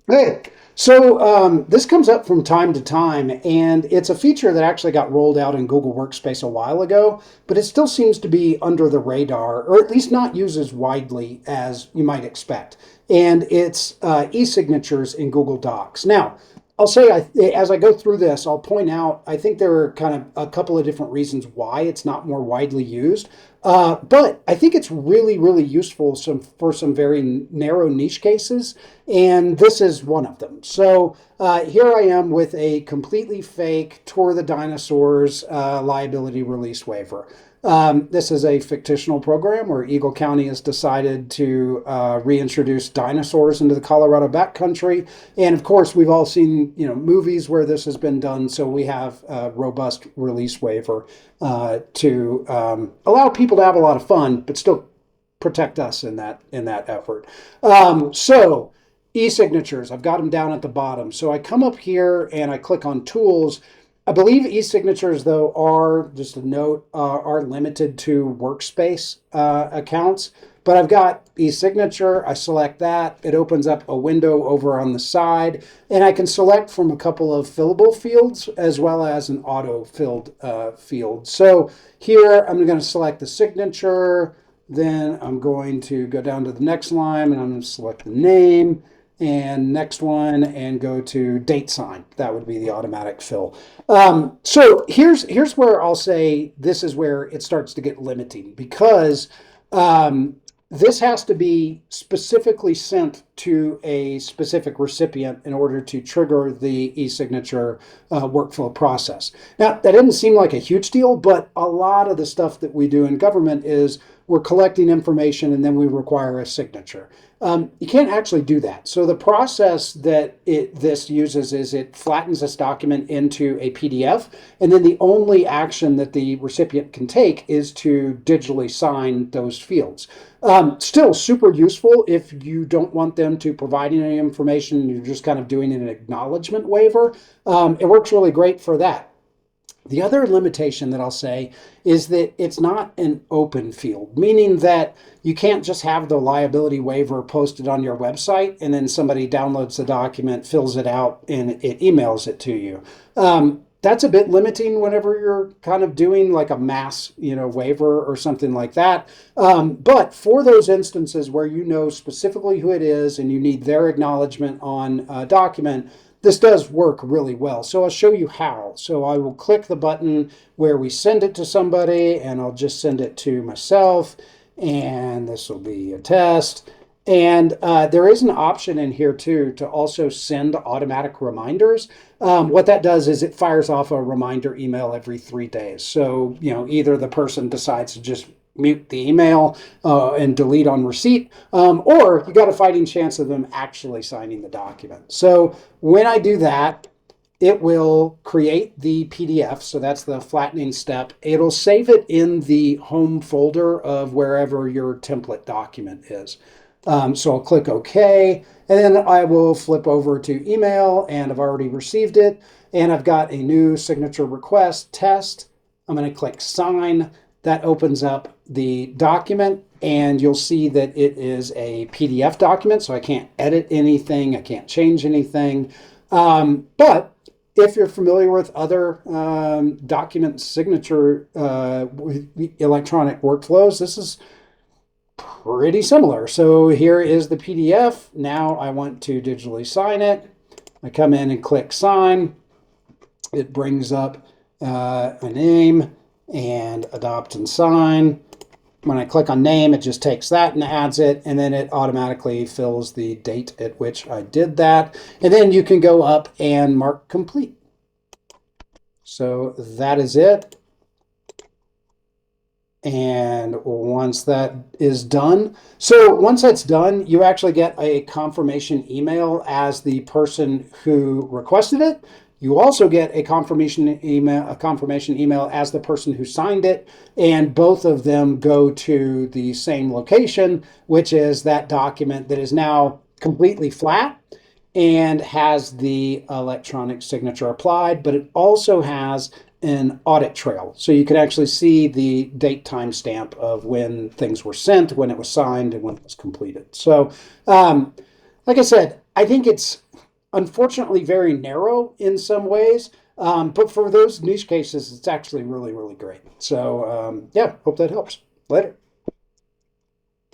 Hey, so this comes up from time to time, and it's a feature that actually got rolled out in Google Workspace a while ago, but it still seems to be under the radar, or at least not used as widely as you might expect. And it's e-signatures in Google Docs. Now, I'll say as I go through this, I'll point out I think there are kind of a couple of different reasons why it's not more widely used. But I think it's really, really useful for some very narrow niche cases, and this is one of them. So here I am with a completely fake Tour of the Dinosaurs liability release waiver. This is a fictional program where Eagle County has decided to reintroduce dinosaurs into the Colorado backcountry, and of course we've all seen movies where this has been done. So we have a robust release waiver to allow people to have a lot of fun, but still protect us in that effort. So e-signatures, I've got them down at the bottom. So I come up here and I click on tools. I believe e-signatures, though, are, just a note, are limited to workspace accounts. But I've got e-signature. I select that. It opens up a window over on the side. And I can select from a couple of fillable fields as well as an auto-filled field. So here I'm going to select the signature. Then I'm going to go down to the next line and I'm going to select the name and next one and go to date sign. That would be the automatic fill. So here's where I'll say this is where it starts to get limiting because this has to be specifically sent to a specific recipient in order to trigger the e-signature workflow process. Now, that doesn't seem like a huge deal, but a lot of the stuff that we do in government is we're collecting information and then we require a signature. You can't actually do that. So the process that this uses is it flattens this document into a PDF, and then the only action that the recipient can take is to digitally sign those fields. Still super useful if you don't want them to provide any information, you're just kind of doing an acknowledgement waiver. It works really great for that. The other limitation that I'll say is that it's not an open field, meaning that you can't just have the liability waiver posted on your website and then somebody downloads the document, fills it out, and it emails it to you. That's a bit limiting whenever you're kind of doing like a mass, waiver or something like that. But for those instances where you know specifically who it is and you need their acknowledgement on a document, this does work really well. So I'll show you how. So I will click the button where we send it to somebody, and I'll just send it to myself, and this will be a test. And there is an option in here too to also send automatic reminders. What that does is it fires off a reminder email every 3 days. So, either the person decides to just mute the email and delete on receipt, or you got a fighting chance of them actually signing the document. So when I do that, it will create the PDF. So that's the flattening step. It'll save it in the home folder of wherever your template document is. So I'll click OK, and then I will flip over to email, and I've already received it, and I've got a new signature request test. I'm going to click sign. That opens up the document, and you'll see that it is a PDF document, so I can't edit anything, I can't change anything. But if you're familiar with other document signature electronic workflows, this is pretty similar. So here is the PDF. Now I want to digitally sign it. I come in and click sign. It brings up a name and adopt and sign. When I click on name, it just takes that and adds it, and then it automatically fills the date at which I did that. And then you can go up and mark complete. So that is it. And once that is done, so once that's done, you actually get a confirmation email as the person who requested it. You also get a confirmation email as the person who signed it, and both of them go to the same location, which is that document that is now completely flat and has the electronic signature applied, but it also has an audit trail. So you can actually see the date timestamp of when things were sent, when it was signed, and when it was completed. So, like I said, I think it's unfortunately very narrow in some ways. But for those niche cases, it's actually really, really great. So, yeah, hope that helps. Later.